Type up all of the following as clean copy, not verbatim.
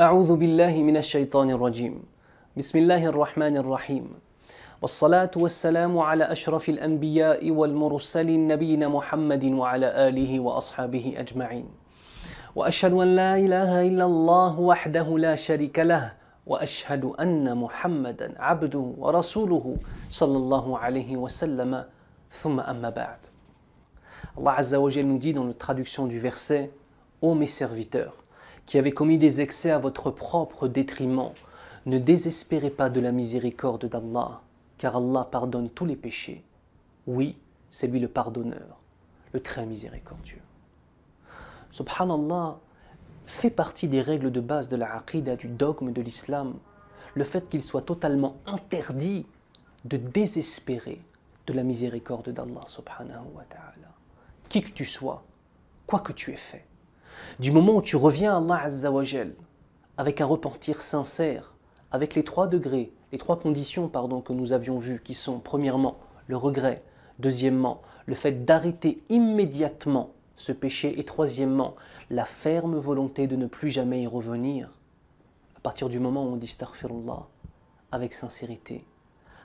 أعوذ بالله من الشيطان الرجيم بسم الله الرحمن الرحيم والصلاة والسلام على أشرف الأنبياء والمرسلين نبينا محمد وعلى آله وأصحابه أجمعين وأشهد أن لا إله إلا الله وحده لا شريك له وأشهد أن محمدا عبده ورسوله صلى الله عليه وسلم ثم أما بعد. Allah Azza wa Jal nous dit dans la traduction du verset: Ô mes serviteurs, qui avez commis des excès à votre propre détriment, ne désespérez pas de la miséricorde d'Allah, car Allah pardonne tous les péchés. Oui, c'est lui le pardonneur, le très miséricordieux. Subhanallah, fait partie des règles de base de la aqidah, du dogme de l'islam, le fait qu'il soit totalement interdit de désespérer de la miséricorde d'Allah subhanahu wa ta'ala. Qui que tu sois, quoi que tu aies fait, du moment où tu reviens à Allah Azza wa Jal avec un repentir sincère, avec les trois degrés, les trois conditions que nous avions vues, qui sont premièrement le regret, deuxièmement le fait d'arrêter immédiatement ce péché et troisièmement la ferme volonté de ne plus jamais y revenir, à partir du moment où on dit astaghfirullah avec sincérité,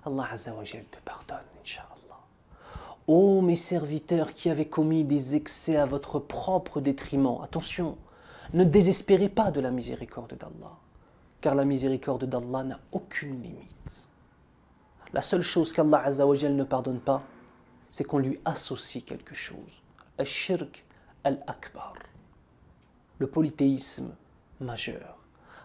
Allah Azza wa Jal te pardonne, Inch'Allah. Ô mes serviteurs qui avez commis des excès à votre propre détriment, attention, ne désespérez pas de la miséricorde d'Allah, car la miséricorde d'Allah n'a aucune limite. La seule chose qu'Allah Azza wa Jal ne pardonne pas, c'est qu'on lui associe quelque chose. Al-shirk al-akbar, le polythéisme majeur.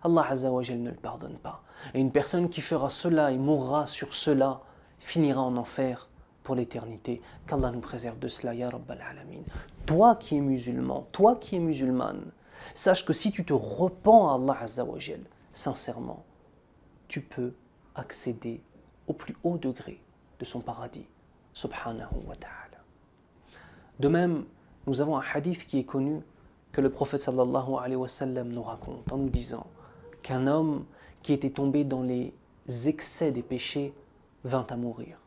Allah Azza wa Jal ne le pardonne pas. Et une personne qui fera cela et mourra sur cela finira en enfer pour l'éternité. Qu'Allah nous préserve de cela, ya Rabbal Alamin. Toi qui es musulman, toi qui es musulmane, sache que si tu te repens à Allah Azza wa Jal, sincèrement, tu peux accéder au plus haut degré de son paradis, subhanahu wa ta'ala. De même, nous avons un hadith qui est connu que le prophète sallallahu alayhi wa sallam nous raconte en nous disant qu'un homme qui était tombé dans les excès des péchés vint à mourir.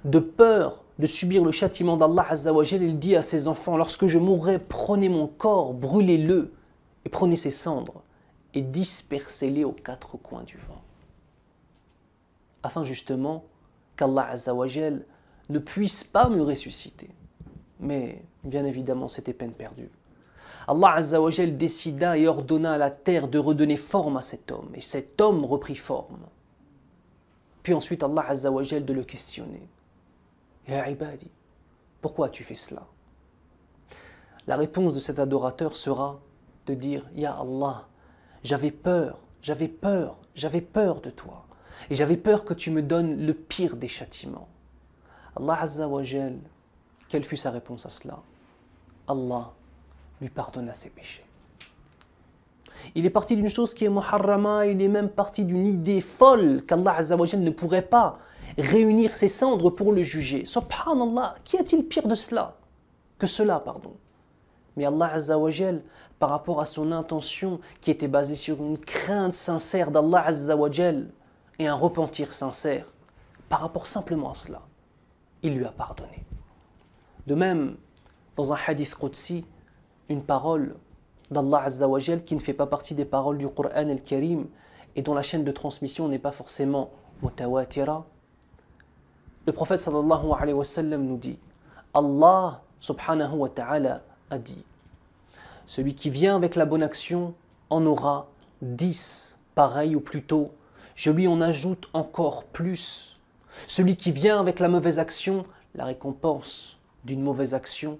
De peur de subir le châtiment d'Allah Azza wa Jal, il dit à ses enfants: lorsque je mourrai, prenez mon corps, brûlez-le et prenez ses cendres et dispersez-les aux quatre coins du vent, afin justement qu'Allah Azza wa Jal ne puisse pas me ressusciter. Mais bien évidemment, c'était peine perdue. Allah Azza wa Jal décida et ordonna à la terre de redonner forme à cet homme, et cet homme reprit forme. Puis ensuite Allah Azza wa Jal de le questionner: Ya ibadi, pourquoi tu fais cela? La réponse de cet adorateur sera de dire: Ya Allah, j'avais peur de toi, et j'avais peur que tu me donnes le pire des châtiments. Allah Azza wa Jal, quelle fut sa réponse à cela? Allah lui pardonna ses péchés. Il est parti d'une chose qui est muharrama, il est même parti d'une idée folle qu'Allah Azza wa Jal ne pourrait pas réunir ses cendres pour le juger. Subhanallah, qu'y a-t-il pire de cela que cela, pardon. Mais Allah Azza wa Jal, par rapport à son intention qui était basée sur une crainte sincère d'Allah Azza wa Jal et un repentir sincère, par rapport simplement à cela, il lui a pardonné. De même, dans un hadith qudsi, une parole d'Allah Azza wa Jal qui ne fait pas partie des paroles du Coran al-Karim et dont la chaîne de transmission n'est pas forcément mutawatira, le prophète sallallahu alayhi wa sallam nous dit: Allah subhanahu wa ta'ala a dit: celui qui vient avec la bonne action en aura 10, pareil ou plutôt, je lui en ajoute encore plus. Celui qui vient avec la mauvaise action, la récompense d'une mauvaise action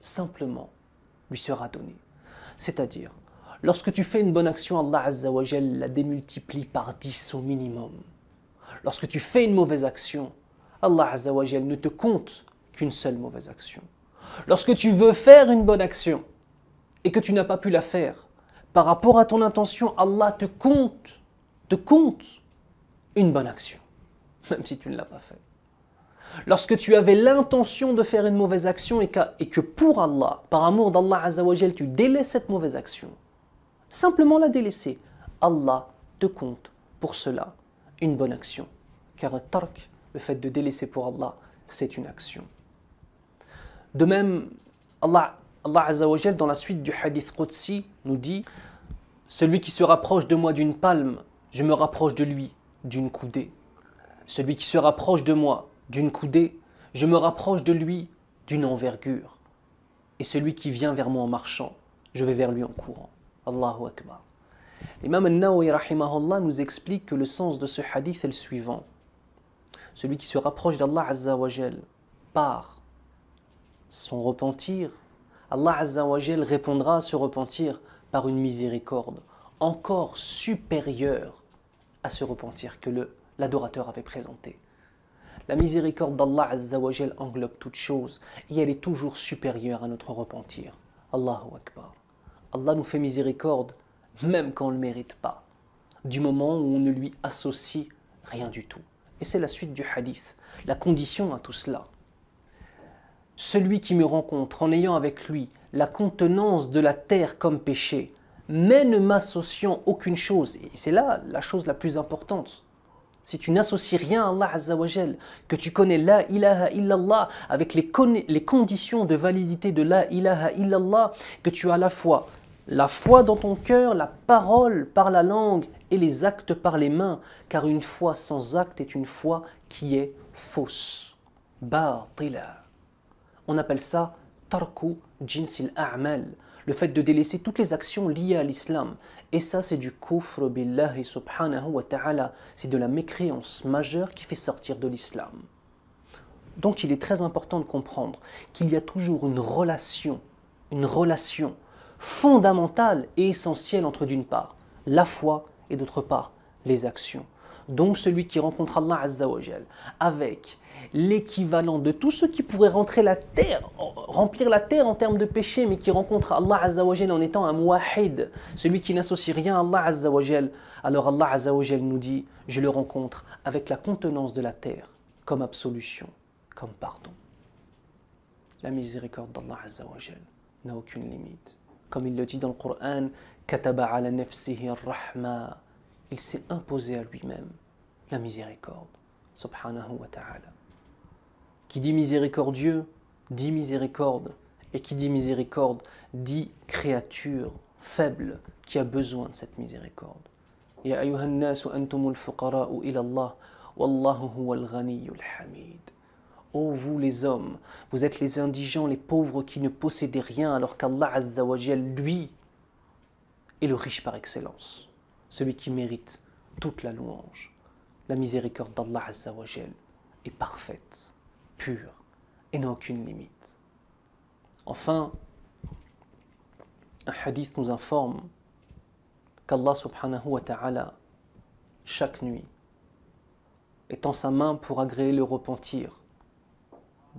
simplement lui sera donnée. C'est-à-dire, lorsque tu fais une bonne action, Allah Azza wa Jal la démultiplie par 10 au minimum. Lorsque tu fais une mauvaise action, Allah Azza wa Jal ne te compte qu'une seule mauvaise action. Lorsque tu veux faire une bonne action et que tu n'as pas pu la faire, par rapport à ton intention, Allah te compte une bonne action, même si tu ne l'as pas fait. Lorsque tu avais l'intention de faire une mauvaise action et que pour Allah, par amour d'Allah Azza wa Jal, tu délaisses cette mauvaise action, simplement la délaisser, Allah te compte pour cela une bonne action. Car tark, le fait de délaisser pour Allah, c'est une action. De même, Allah Azza wa Jal, dans la suite du hadith Qudsi, nous dit: Celui qui se rapproche de moi d'une palme, je me rapproche de lui d'une coudée. Celui qui se rapproche de moi d'une coudée, je me rapproche de lui d'une envergure. Et celui qui vient vers moi en marchant, je vais vers lui en courant. Allahu Akbar. L'imam al-Nawawi rahimahullah nous explique que le sens de ce hadith est le suivant. Celui qui se rapproche d'Allah Azza wa Jal par son repentir, Allah Azza wa Jal répondra à ce repentir par une miséricorde encore supérieure à ce repentir que l'adorateur avait présenté. La miséricorde d'Allah Azza wa Jal englobe toute chose et elle est toujours supérieure à notre repentir. Allahu Akbar. Allah nous fait miséricorde même quand on ne le mérite pas, du moment où on ne lui associe rien du tout. Et c'est la suite du hadith, la condition à tout cela. Celui qui me rencontre en ayant avec lui la contenance de la terre comme péché, mais ne m'associant aucune chose, et c'est là la chose la plus importante. Si tu n'associes rien à Allah Azza wa Jal, que tu connais la ilaha illallah avec les conditions de validité de la ilaha illallah, que tu as la foi dans ton cœur, la parole par la langue et les actes par les mains, car une foi sans acte est une foi qui est fausse. Batila. On appelle ça tarku jinsil a'mal, le fait de délaisser toutes les actions liées à l'islam. Et ça, c'est du kufr billahi subhanahu wa ta'ala. C'est de la mécréance majeure qui fait sortir de l'islam. Donc il est très important de comprendre qu'il y a toujours une relation fondamentale et essentielle entre d'une part la foi et d'autre part les actions. Donc celui qui rencontre Allah Azza wa Jal avec l'équivalent de tout ce qui pourrait remplir la terre en termes de péché, mais qui rencontre Allah Azza wa Jal en étant un muwahhid, celui qui n'associe rien à Allah Azza wa Jal, alors Allah Azza wa Jal nous dit, je le rencontre avec la contenance de la terre, comme absolution, comme pardon. La miséricorde d'Allah Azza wa Jal n'a aucune limite. Comme il le dit dans le Coran, kataba ala nafsihi ar-rahma, il s'est imposé à lui-même la miséricorde, subhanahu wa ta'ala. Qui dit miséricordieux, dit miséricorde, et qui dit miséricorde, dit créature faible qui a besoin de cette miséricorde. Ya ayyuhan nasu antumul fuqara'u ila Allah, wallahu huwal ghaniyyul hamid. Ô vous les hommes, vous êtes les indigents, les pauvres qui ne possédez rien, alors qu'Allah Azza wa Jal, lui, est le riche par excellence, celui qui mérite toute la louange. La miséricorde d'Allah Azza wa Jal est parfaite, pure et n'a aucune limite. Enfin, un hadith nous informe qu'Allah subhanahu wa ta'ala, chaque nuit, étend sa main pour agréer le repentir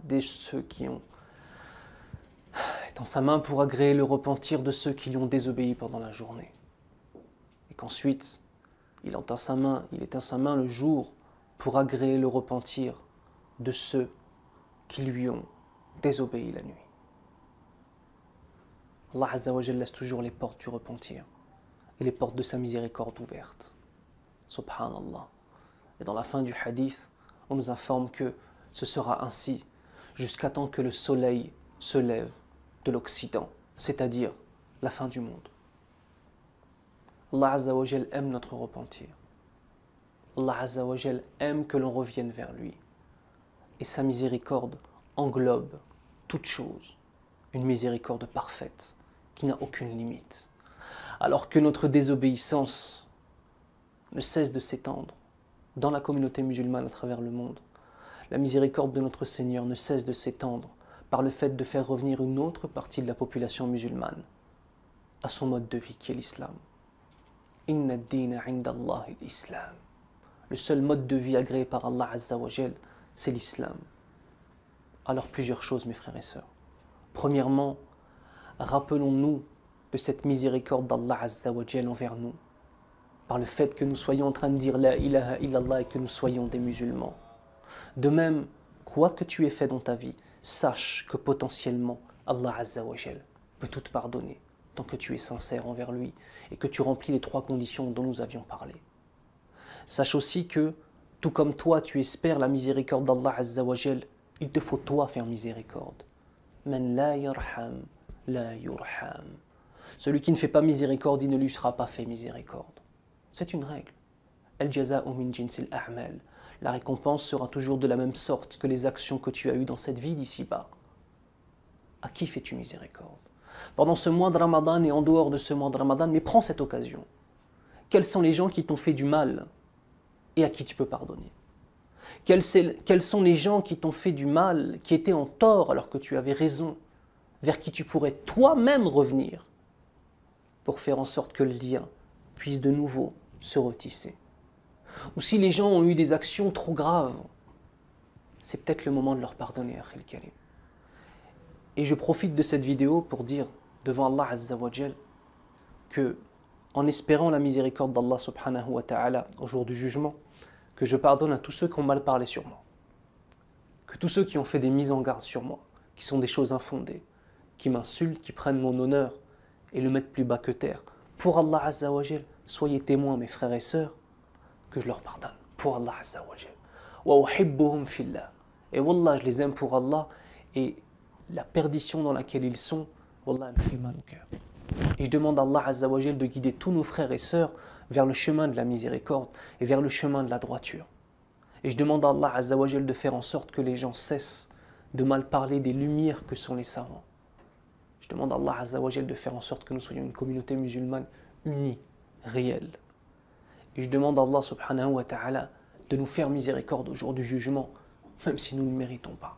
de ceux qui ont désobéi pendant la journée. Et qu'ensuite, il étend sa main le jour pour agréer le repentir de ceux qui lui ont désobéi la nuit. Allah Azza wa Jalla laisse toujours les portes du repentir et les portes de sa miséricorde ouvertes. Subhanallah. Et dans la fin du hadith, on nous informe que ce sera ainsi jusqu'à temps que le soleil se lève de l'Occident, c'est-à-dire la fin du monde. Allah Azza wa Jal aime notre repentir. Allah Azza wa Jal aime que l'on revienne vers lui. Et sa miséricorde englobe toute chose, une miséricorde parfaite qui n'a aucune limite. Alors que notre désobéissance ne cesse de s'étendre dans la communauté musulmane à travers le monde, la miséricorde de notre Seigneur ne cesse de s'étendre par le fait de faire revenir une autre partie de la population musulmane à son mode de vie qui est l'islam. Inna ad-dina 'inda Allah l'islam. Le seul mode de vie agréé par Allah Azza wa Jal, c'est l'islam. Alors plusieurs choses, mes frères et sœurs. Premièrement, rappelons-nous de cette miséricorde d'Allah Azza wa Jal envers nous, par le fait que nous soyons en train de dire la ilaha illallah et que nous soyons des musulmans. De même, quoi que tu aies fait dans ta vie, sache que potentiellement Allah Azza wa Jal peut tout te pardonner tant que tu es sincère envers lui et que tu remplis les 3 conditions dont nous avions parlé. Sache aussi que, tout comme toi tu espères la miséricorde d'Allah Azza wa Jal, il te faut toi faire miséricorde. Man la yarham, la yurham. Celui qui ne fait pas miséricorde, il ne lui sera pas fait miséricorde. C'est une règle. Al-jaza'u min jinsil a'mal. La récompense sera toujours de la même sorte que les actions que tu as eues dans cette vie d'ici-bas. À qui fais-tu miséricorde? Pendant ce mois de Ramadan et en dehors de ce mois de Ramadan, mais prends cette occasion. Quels sont les gens qui t'ont fait du mal et à qui tu peux pardonner? Quels sont les gens qui t'ont fait du mal, qui étaient en tort alors que tu avais raison, vers qui tu pourrais toi-même revenir pour faire en sorte que le lien puisse de nouveau se retisser? Ou si les gens ont eu des actions trop graves, c'est peut-être le moment de leur pardonner, Akhil Karim. Et je profite de cette vidéo pour dire devant Allah Azza wa Jal que, en espérant la miséricorde d'Allah subhanahu wa ta'ala au jour du jugement, que je pardonne à tous ceux qui ont mal parlé sur moi, que tous ceux qui ont fait des mises en garde sur moi, qui sont des choses infondées, qui m'insultent, qui prennent mon honneur et le mettent plus bas que terre. Pour Allah Azza wa Jal, soyez témoins, mes frères et sœurs, que je leur pardonne. Pour Allah Azza wa Jal. Wa uhibbuhum fillah. Et Wallah, je les aime pour Allah, et la perdition dans laquelle ils sont, Wallah, elle me fait mal au cœur. Et je demande à Allah Azza wa Jal de guider tous nos frères et sœurs vers le chemin de la miséricorde et vers le chemin de la droiture. Et je demande à Allah Azza wa Jal de faire en sorte que les gens cessent de mal parler des lumières que sont les savants. Je demande à Allah Azza wa Jal de faire en sorte que nous soyons une communauté musulmane unie, réelle. Et je demande à Allah subhanahu wa ta'ala de nous faire miséricorde au jour du jugement, même si nous ne le méritons pas.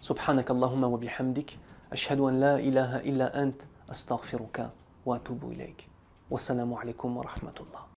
سبحانك اللهم وبحمدك أشهد أن لا إله إلا أنت أستغفرك وأتوب إليك والسلام عليكم ورحمة الله